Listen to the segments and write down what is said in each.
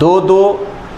2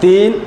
3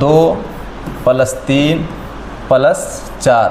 2 + 3 + 4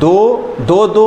2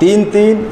3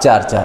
4،